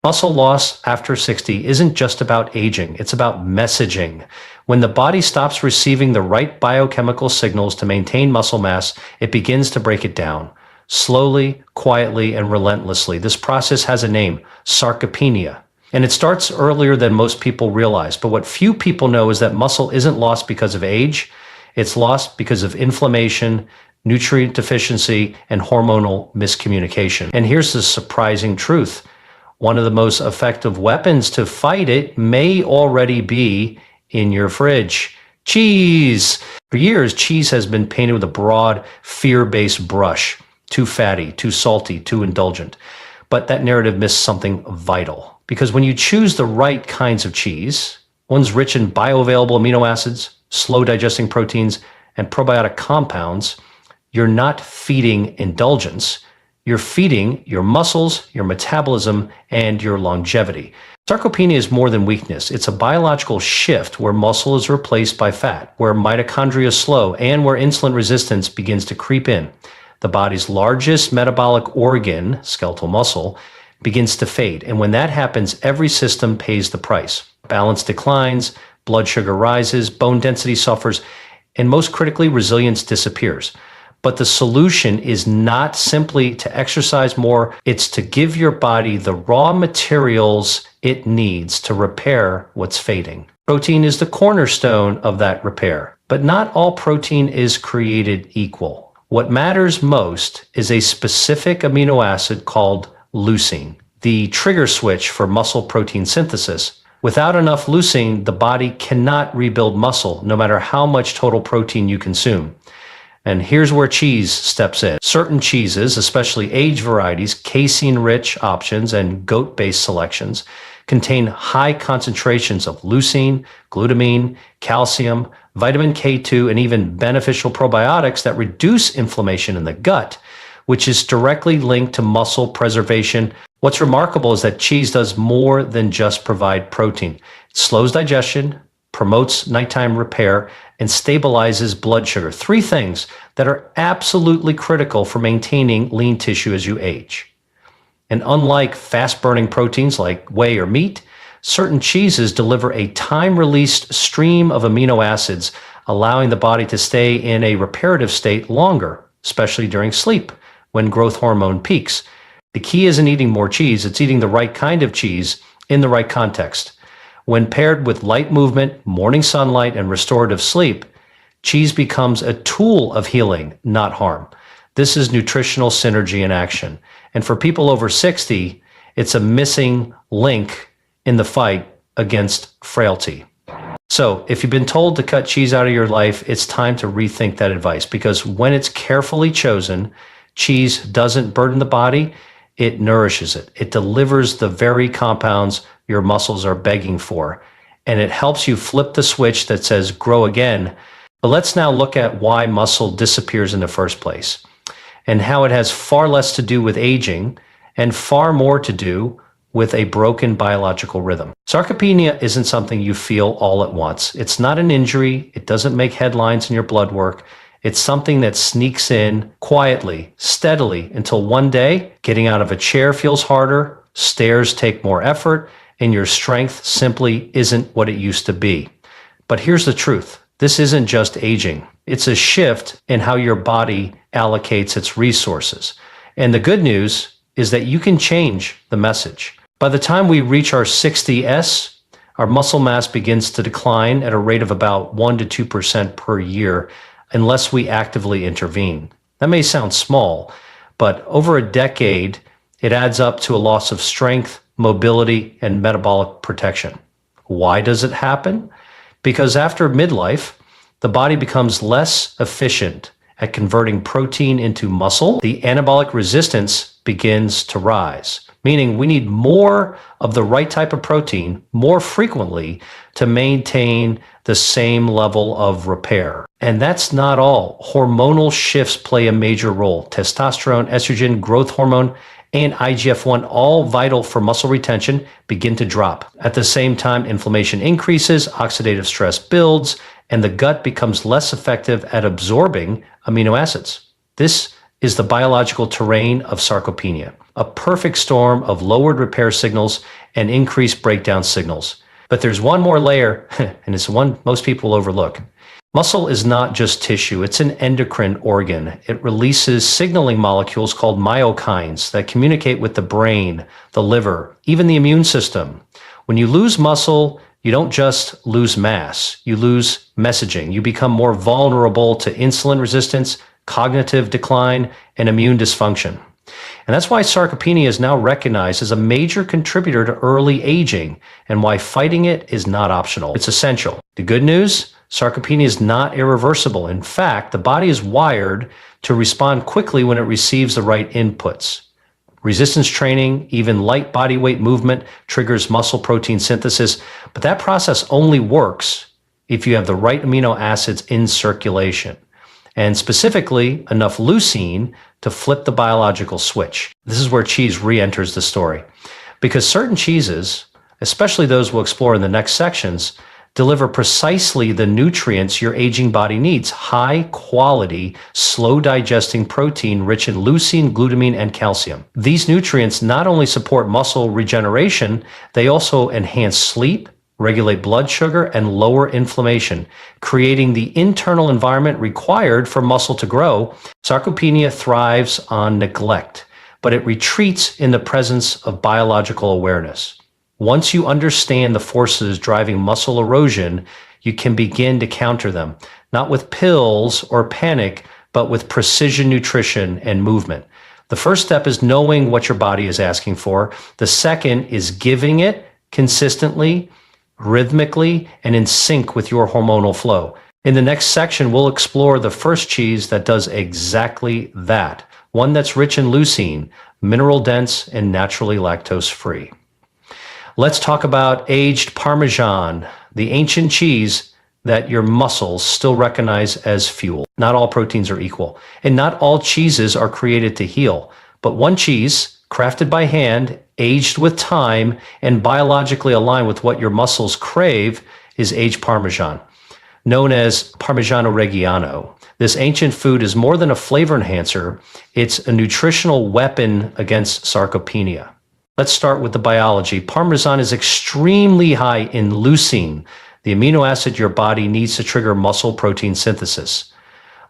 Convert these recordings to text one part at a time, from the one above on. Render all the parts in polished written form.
Muscle loss after 60 isn't just about aging, it's about messaging. When the body stops receiving the right biochemical signals to maintain muscle mass, it begins to break it down. Slowly, quietly, and relentlessly. This process has a name, sarcopenia. And it starts earlier than most people realize. But what few people know is that muscle isn't lost because of age. It's lost because of inflammation, nutrient deficiency, and hormonal miscommunication. And here's the surprising truth. One of the most effective weapons to fight it may already be in your fridge. Cheese. For years, cheese has been painted with a broad, fear-based brush. Too fatty, too salty, too indulgent. But that narrative missed something vital. Because when you choose the right kinds of cheese, ones rich in bioavailable amino acids, slow digesting proteins, and probiotic compounds, you're not feeding indulgence. You're feeding your muscles, your metabolism, and your longevity. Sarcopenia is more than weakness. It's a biological shift where muscle is replaced by fat, where mitochondria slow, and where insulin resistance begins to creep in. The body's largest metabolic organ, skeletal muscle, begins to fade. And when that happens, every system pays the price. Balance declines, blood sugar rises, bone density suffers, and most critically, resilience disappears. But the solution is not simply to exercise more, it's to give your body the raw materials it needs to repair what's fading. Protein is the cornerstone of that repair, but not all protein is created equal. What matters most is a specific amino acid called leucine, the trigger switch for muscle protein synthesis. Without enough leucine, the body cannot rebuild muscle, no matter how much total protein you consume. And here's where cheese steps in. Certain cheeses, especially aged varieties, casein-rich options, and goat-based selections, contain high concentrations of leucine, glutamine, calcium, vitamin K2, and even beneficial probiotics that reduce inflammation in the gut, which is directly linked to muscle preservation. What's remarkable is that cheese does more than just provide protein. It slows digestion, promotes nighttime repair, and stabilizes blood sugar. Three things that are absolutely critical for maintaining lean tissue as you age. And unlike fast-burning proteins like whey or meat, certain cheeses deliver a time-released stream of amino acids, allowing the body to stay in a reparative state longer, especially during sleep, when growth hormone peaks. The key isn't eating more cheese, it's eating the right kind of cheese in the right context. When paired with light movement, morning sunlight, and restorative sleep, cheese becomes a tool of healing, not harm. This is nutritional synergy in action. And for people over 60, it's a missing link in the fight against frailty. So if you've been told to cut cheese out of your life, it's time to rethink that advice, because when it's carefully chosen, cheese doesn't burden the body, it nourishes it. It delivers the very compounds your muscles are begging for, and it helps you flip the switch that says grow again. But let's now look at why muscle disappears in the first place, and how it has far less to do with aging and far more to do with a broken biological rhythm. Sarcopenia isn't something you feel all at once. It's not an injury. It doesn't make headlines in your blood work. It's something that sneaks in quietly, steadily, until one day getting out of a chair feels harder, stairs take more effort, and your strength simply isn't what it used to be. But here's the truth. This isn't just aging. It's a shift in how your body allocates its resources. And the good news is that you can change the message. By the time we reach our 60s, our muscle mass begins to decline at a rate of about 1% to 2% per year, unless we actively intervene. That may sound small, but over a decade, it adds up to a loss of strength, mobility, and metabolic protection. Why does it happen? Because after midlife, the body becomes less efficient at converting protein into muscle. The anabolic resistance begins to rise, meaning we need more of the right type of protein more frequently to maintain the same level of repair. And that's not all. Hormonal shifts play a major role. Testosterone, estrogen, growth hormone, and IGF-1, all vital for muscle retention, begin to drop. At the same time, inflammation increases, oxidative stress builds, and the gut becomes less effective at absorbing amino acids. This is the biological terrain of sarcopenia. a perfect storm of lowered repair signals and increased breakdown signals. But there's one more layer, and it's one most people overlook. Muscle is not just tissue, it's an endocrine organ. It releases signaling molecules called myokines that communicate with the brain, the liver, even the immune system. When you lose muscle, you don't just lose mass, you lose messaging. You become more vulnerable to insulin resistance, cognitive decline, and immune dysfunction. And that's why sarcopenia is now recognized as a major contributor to early aging and why fighting it is not optional. It's essential. The good news? Sarcopenia is not irreversible. In fact, the body is wired to respond quickly when it receives the right inputs. Resistance training, even light body weight movement, triggers muscle protein synthesis, but that process only works if you have the right amino acids in circulation, and specifically enough leucine to flip the biological switch. This is where cheese re-enters the story, because certain cheeses, especially those we'll explore in the next sections, deliver precisely the nutrients your aging body needs: high quality, slow digesting protein rich in leucine, glutamine, and calcium. These nutrients not only support muscle regeneration, they also enhance sleep, regulate blood sugar, and lower inflammation, creating the internal environment required for muscle to grow. Sarcopenia thrives on neglect, but it retreats in the presence of biological awareness. Once you understand the forces driving muscle erosion, you can begin to counter them, not with pills or panic, but with precision nutrition and movement. The first step is knowing what your body is asking for. The second is giving it consistently, rhythmically, and in sync with your hormonal flow. In the next section, we'll explore the first cheese that does exactly that, one that's rich in leucine, mineral dense, and naturally lactose-free. Let's talk about aged Parmesan, the ancient cheese that your muscles still recognize as fuel. Not all proteins are equal, and not all cheeses are created to heal. But one cheese, crafted by hand, aged with time, and biologically aligned with what your muscles crave, is aged Parmesan, known as Parmigiano Reggiano. This ancient food is more than a flavor enhancer, it's a nutritional weapon against sarcopenia. Let's start with the biology. Parmesan is extremely high in leucine, the amino acid your body needs to trigger muscle protein synthesis.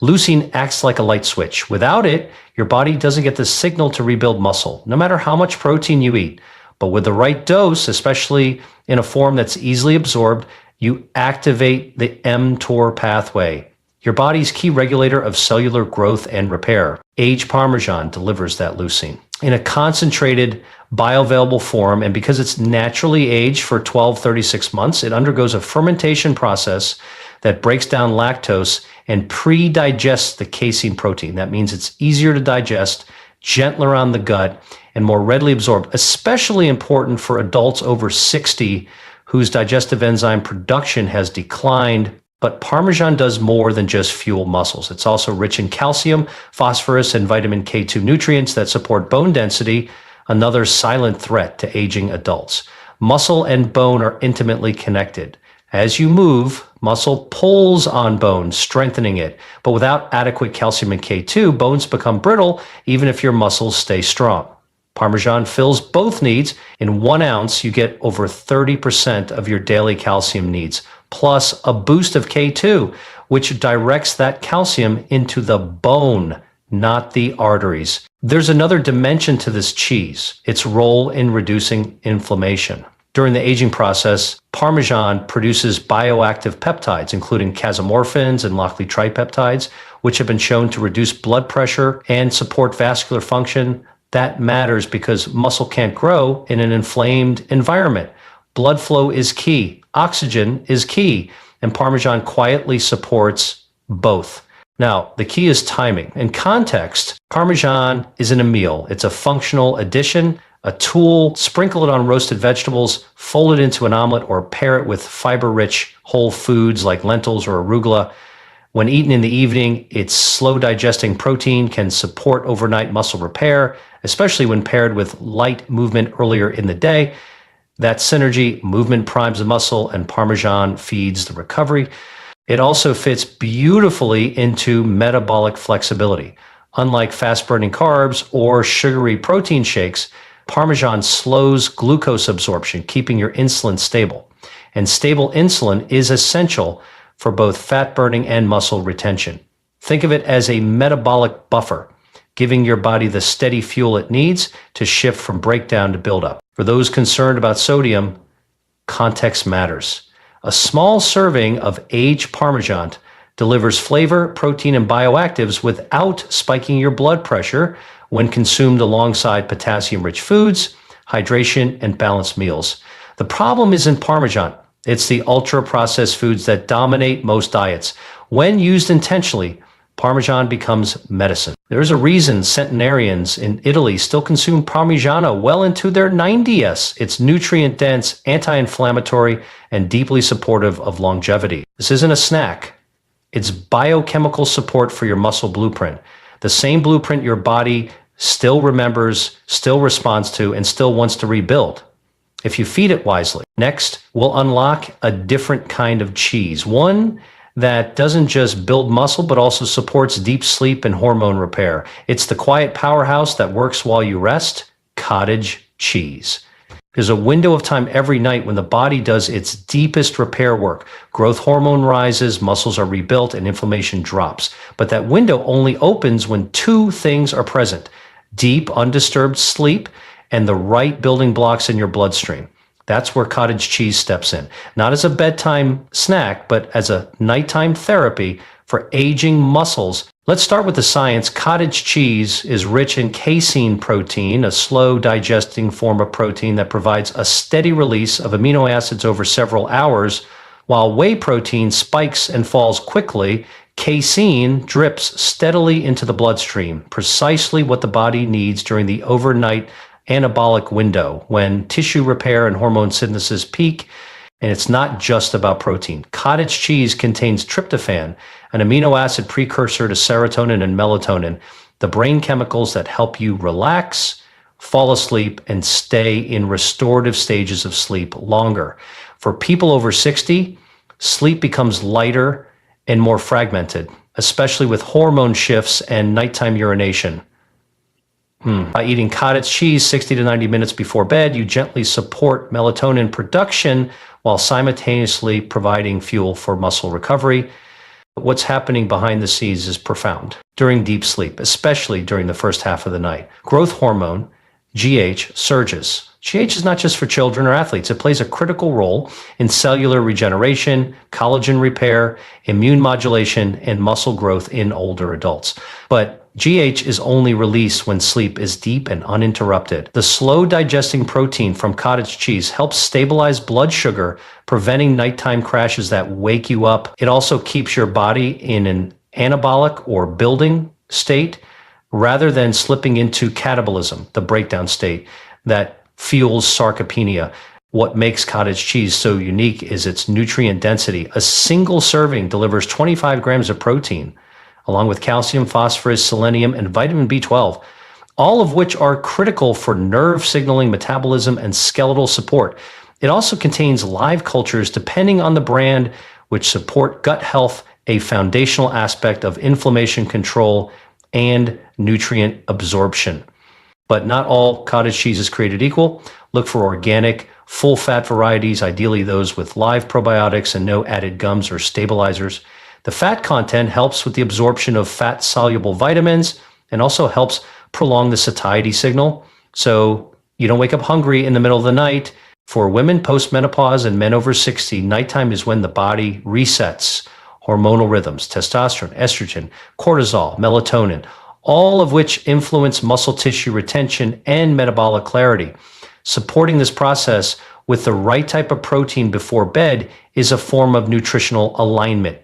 Leucine acts like a light switch. Without it, your body doesn't get the signal to rebuild muscle, no matter how much protein you eat. But with the right dose, especially in a form that's easily absorbed, you activate the mTOR pathway, your body's key regulator of cellular growth and repair. Aged Parmesan delivers that leucine in a concentrated, bioavailable form, and because it's naturally aged for 36 months, it undergoes a fermentation process that breaks down lactose and pre-digests the casein protein. That means it's easier to digest, gentler on the gut, and more readily absorbed, especially important for adults over 60 whose digestive enzyme production has declined. But Parmesan does more than just fuel muscles. It's also rich in calcium, phosphorus, and vitamin K2 nutrients that support bone density, another silent threat to aging adults. Muscle and bone are intimately connected. As you move, muscle pulls on bone, strengthening it. But without adequate calcium and K2, bones become brittle even if your muscles stay strong. Parmesan fills both needs. In 1 ounce, you get over 30% of your daily calcium needs, plus a boost of K2, which directs that calcium into the bone, not the arteries. There's another dimension to this cheese, its role in reducing inflammation. During the aging process, Parmesan produces bioactive peptides, including casomorphins and Lockley tripeptides, which have been shown to reduce blood pressure and support vascular function. That matters because muscle can't grow in an inflamed environment. Blood flow is key, oxygen is key, and Parmesan quietly supports both. Now, the key is timing. In context, Parmesan isn't a meal. It's a functional addition, a tool. Sprinkle it on roasted vegetables, fold it into an omelet, or pair it with fiber-rich whole foods like lentils or arugula. When eaten in the evening, its slow digesting protein can support overnight muscle repair, especially when paired with light movement earlier in the day. That synergy, movement primes the muscle and Parmesan feeds the recovery. It also fits beautifully into metabolic flexibility. Unlike fast-burning carbs or sugary protein shakes, Parmesan slows glucose absorption, keeping your insulin stable. And stable insulin is essential for both fat burning and muscle retention. Think of it as a metabolic buffer, giving your body the steady fuel it needs to shift from breakdown to buildup. For those concerned about sodium, context matters. A small serving of aged Parmesan delivers flavor, protein, and bioactives without spiking your blood pressure when consumed alongside potassium-rich foods, hydration, and balanced meals. The problem isn't Parmesan. It's the ultra-processed foods that dominate most diets. When used intentionally, Parmesan becomes medicine. There's a reason centenarians in Italy still consume Parmigiano well into their 90s. It's nutrient-dense, anti-inflammatory, and deeply supportive of longevity. This isn't a snack. It's biochemical support for your muscle blueprint. The same blueprint your body still remembers, still responds to, and still wants to rebuild, if you feed it wisely. Next, we'll unlock a different kind of cheese, one that doesn't just build muscle, but also supports deep sleep and hormone repair. It's the quiet powerhouse that works while you rest, cottage cheese. There's a window of time every night when the body does its deepest repair work. Growth hormone rises, muscles are rebuilt, and inflammation drops. But that window only opens when two things are present: deep, undisturbed sleep and the right building blocks in your bloodstream. That's where cottage cheese steps in. Not as a bedtime snack, but as a nighttime therapy for aging muscles. Let's start with the science. Cottage cheese is rich in casein protein, a slow digesting form of protein that provides a steady release of amino acids over several hours. While whey protein spikes and falls quickly, casein drips steadily into the bloodstream, precisely what the body needs during the overnight anabolic window when tissue repair and hormone synthesis peak. And it's not just about protein. Cottage cheese contains tryptophan, an amino acid precursor to serotonin and melatonin, the brain chemicals that help you relax, fall asleep, and stay in restorative stages of sleep longer. For people over 60, sleep becomes lighter and more fragmented, especially with hormone shifts and nighttime urination. By eating cottage cheese 60 to 90 minutes before bed, you gently support melatonin production while simultaneously providing fuel for muscle recovery. What's happening behind the scenes is profound. During deep sleep, especially during the first half of the night, growth hormone, GH, surges. GH is not just for children or athletes. It plays a critical role in cellular regeneration, collagen repair, immune modulation, and muscle growth in older adults. But GH is only released when sleep is deep and uninterrupted. The slow digesting protein from cottage cheese helps stabilize blood sugar, preventing nighttime crashes that wake you up. It also keeps your body in an anabolic or building state rather than slipping into catabolism, the breakdown state that fuels sarcopenia. What makes cottage cheese so unique is its nutrient density. A single serving delivers 25 grams of protein, along with calcium, phosphorus, selenium, and vitamin B12, all of which are critical for nerve signaling, metabolism, and skeletal support. It also contains live cultures, depending on the brand, which support gut health, a foundational aspect of inflammation control and nutrient absorption. But not all cottage cheese is created equal. Look for organic, full-fat varieties, ideally those with live probiotics and no added gums or stabilizers. The fat content helps with the absorption of fat-soluble vitamins and also helps prolong the satiety signal, so you don't wake up hungry in the middle of the night. For women post-menopause and men over 60, nighttime is when the body resets hormonal rhythms, testosterone, estrogen, cortisol, melatonin, all of which influence muscle tissue retention and metabolic clarity. Supporting this process with the right type of protein before bed is a form of nutritional alignment.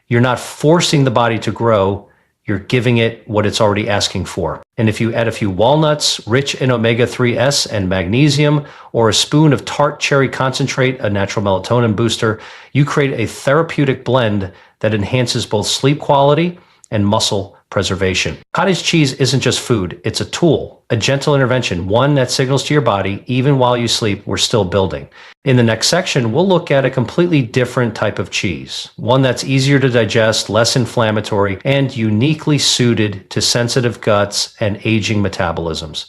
You're not forcing the body to grow, you're giving it what it's already asking for. And if you add a few walnuts, rich in omega-3s and magnesium, or a spoon of tart cherry concentrate, a natural melatonin booster, you create a therapeutic blend that enhances both sleep quality and muscle preservation. Cottage cheese isn't just food, it's a tool, a gentle intervention, one that signals to your body, even while you sleep, we're still building. In the next section, we'll look at a completely different type of cheese, one that's easier to digest, less inflammatory, and uniquely suited to sensitive guts and aging metabolisms.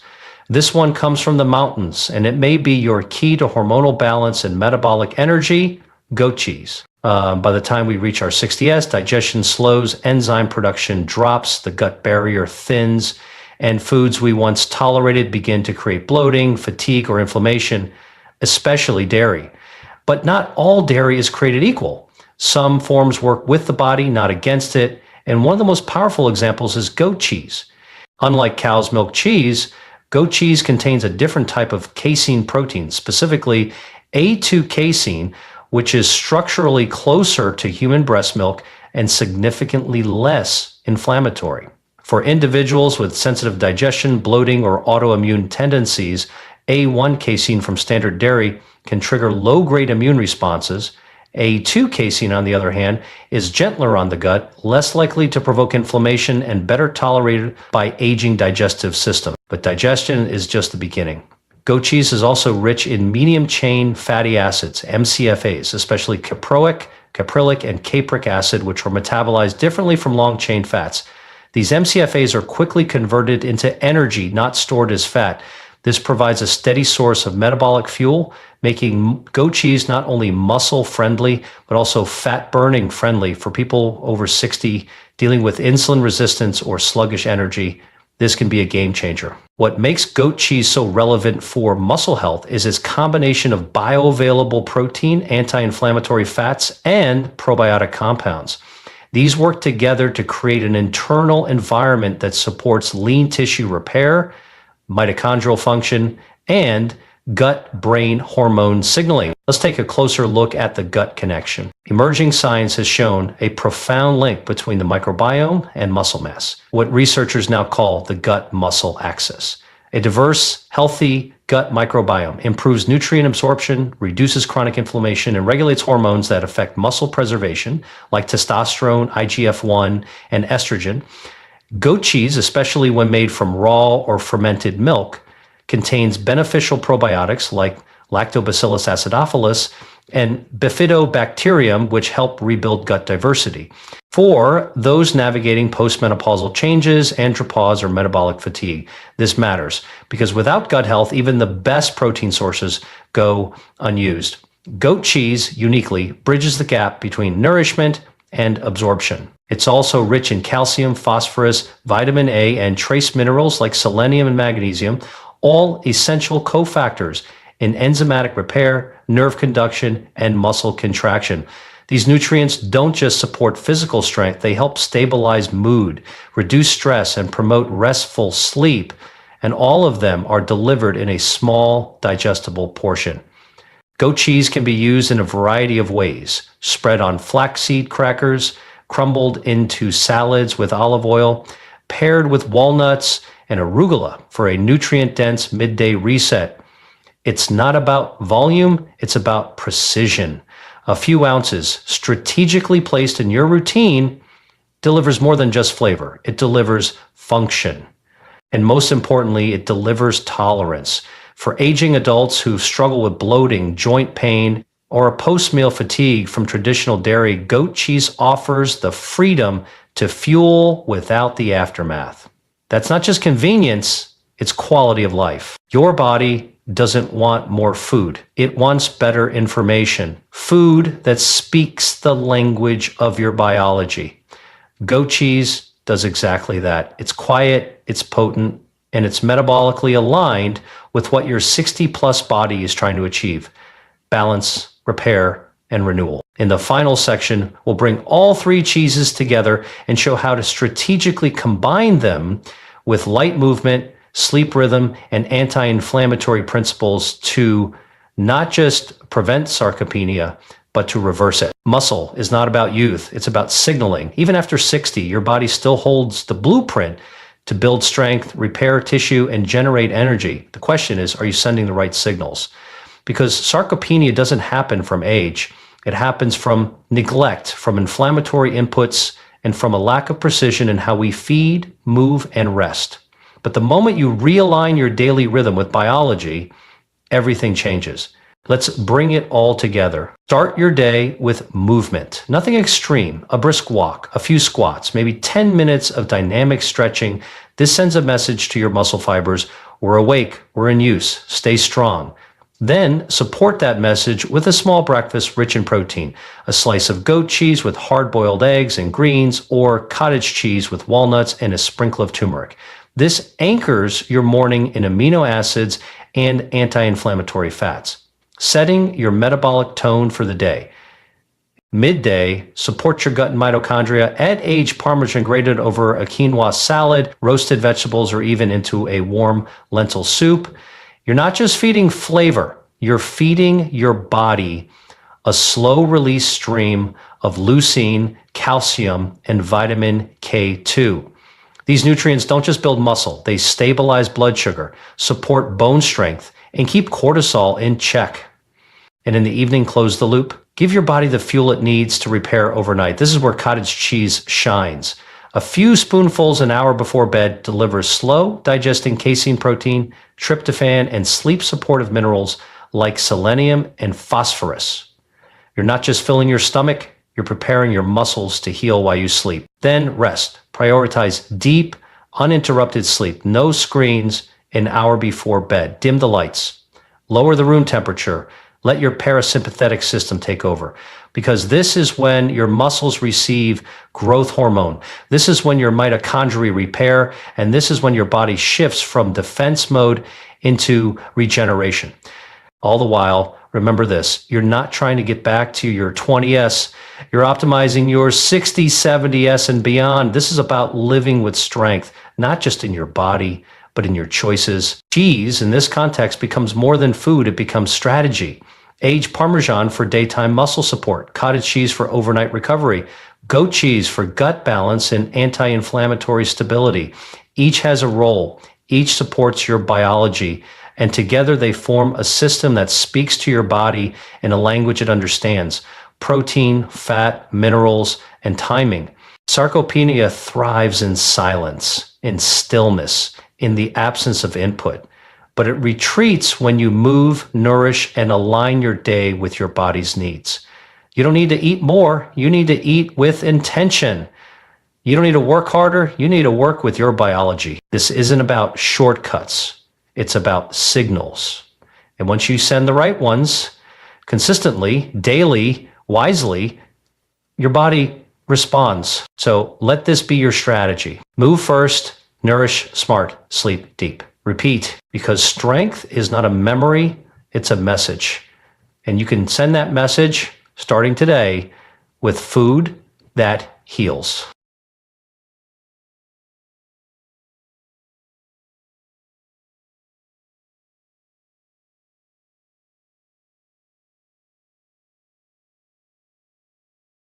This one comes from the mountains, and it may be your key to hormonal balance and metabolic energy: goat cheese. By the time we reach our 60s, digestion slows, enzyme production drops, the gut barrier thins, and foods we once tolerated begin to create bloating, fatigue, or inflammation, especially dairy. But not all dairy is created equal. Some forms work with the body, not against it, and one of the most powerful examples is goat cheese. Unlike cow's milk cheese, goat cheese contains a different type of casein protein, specifically A2 casein, which is structurally closer to human breast milk and significantly less inflammatory. For individuals with sensitive digestion, bloating, or autoimmune tendencies, A1 casein from standard dairy can trigger low-grade immune responses. A2 casein, on the other hand, is gentler on the gut, less likely to provoke inflammation, and better tolerated by aging digestive system. But digestion is just the beginning. Goat cheese is also rich in medium-chain fatty acids, MCFAs, especially caproic, caprylic, and capric acid, which are metabolized differently from long-chain fats. These MCFAs are quickly converted into energy, not stored as fat. This provides a steady source of metabolic fuel, making goat cheese not only muscle-friendly, but also fat-burning friendly for people over 60 dealing with insulin resistance or sluggish energy. This can be a game changer. What makes goat cheese so relevant for muscle health is its combination of bioavailable protein, anti-inflammatory fats, and probiotic compounds. These work together to create an internal environment that supports lean tissue repair, mitochondrial function, and gut-brain hormone signaling. Let's take a closer look at the gut connection. Emerging science has shown a profound link between the microbiome and muscle mass, what researchers now call the gut-muscle axis. A diverse, healthy gut microbiome improves nutrient absorption, reduces chronic inflammation, and regulates hormones that affect muscle preservation, like testosterone, IGF-1, and estrogen. Goat cheese, especially when made from raw or fermented milk, contains beneficial probiotics like Lactobacillus acidophilus and Bifidobacterium, which help rebuild gut diversity. For those navigating postmenopausal changes, andropause, or metabolic fatigue, this matters because without gut health, even the best protein sources go unused. Goat cheese uniquely bridges the gap between nourishment and absorption. It's also rich in calcium, phosphorus, vitamin A, and trace minerals like selenium and magnesium, all essential cofactors in enzymatic repair, nerve conduction, and muscle contraction. These nutrients don't just support physical strength, they help stabilize mood, reduce stress, and promote restful sleep, and all of them are delivered in a small, digestible portion. Goat cheese can be used in a variety of ways: spread on flaxseed crackers, crumbled into salads with olive oil, paired with walnuts and arugula for a nutrient-dense midday reset. It's not about volume, it's about precision. A few ounces strategically placed in your routine delivers more than just flavor. It delivers function. And most importantly, it delivers tolerance. For aging adults who struggle with bloating, joint pain, or a post-meal fatigue from traditional dairy, goat cheese offers the freedom to fuel without the aftermath. That's not just convenience, it's quality of life. Your body doesn't want more food. It wants better information. Food that speaks the language of your biology. Goat cheese does exactly that. It's quiet, it's potent, and it's metabolically aligned with what your 60-plus body is trying to achieve: balance, repair, and renewal. In the final section, we'll bring all three cheeses together and show how to strategically combine them with light movement, sleep rhythm, and anti-inflammatory principles to not just prevent sarcopenia, but to reverse it. Muscle is not about youth, it's about signaling. Even after 60, your body still holds the blueprint to build strength, repair tissue, and generate energy. The question is, are you sending the right signals? Because sarcopenia doesn't happen from age. It happens from neglect, from inflammatory inputs, and from a lack of precision in how we feed, move, and rest. But the moment you realign your daily rhythm with biology, everything changes. Let's bring it all together. Start your day with movement. Nothing extreme. A brisk walk, a few squats, maybe 10 minutes of dynamic stretching. This sends a message to your muscle fibers. We're awake. We're in use. Stay strong. Then support that message with a small breakfast rich in protein. A slice of goat cheese with hard-boiled eggs and greens, or cottage cheese with walnuts and a sprinkle of turmeric. This anchors your morning in amino acids and anti-inflammatory fats, setting your metabolic tone for the day. Midday, support your gut and mitochondria. Add aged Parmesan grated over a quinoa salad, roasted vegetables, or even into a warm lentil soup. You're not just feeding flavor, you're feeding your body a slow-release stream of leucine, calcium, and vitamin K2. These nutrients don't just build muscle, they stabilize blood sugar, support bone strength, and keep cortisol in check. And in the evening, close the loop. Give your body the fuel it needs to repair overnight. This is where cottage cheese shines. A few spoonfuls an hour before bed delivers slow digesting casein protein, tryptophan, and sleep supportive minerals like selenium and phosphorus. You're not just filling your stomach, you're preparing your muscles to heal while you sleep. Then rest. Prioritize deep, uninterrupted sleep. No screens an hour before bed. Dim the lights. Lower the room temperature. Let your parasympathetic system take over, because this is when your muscles receive growth hormone. This is when your mitochondria repair, and this is when your body shifts from defense mode into regeneration. All the while, remember this, you're not trying to get back to your 20S. You're optimizing your 60, 70S and beyond. This is about living with strength, not just in your body, but in your choices. Cheese, in this context, becomes more than food. It becomes strategy. Aged Parmesan for daytime muscle support. Cottage cheese for overnight recovery. Goat cheese for gut balance and anti-inflammatory stability. Each has a role. Each supports your biology. And together they form a system that speaks to your body in a language it understands. Protein, fat, minerals, and timing. Sarcopenia thrives in silence, in stillness, in the absence of input. But it retreats when you move, nourish, and align your day with your body's needs. You don't need to eat more. You need to eat with intention. You don't need to work harder. You need to work with your biology. This isn't about shortcuts. It's about signals. And once you send the right ones, consistently, daily, wisely, your body responds. So let this be your strategy. Move first, nourish smart, sleep deep. Repeat, because strength is not a memory, it's a message. And you can send that message starting today with food that heals.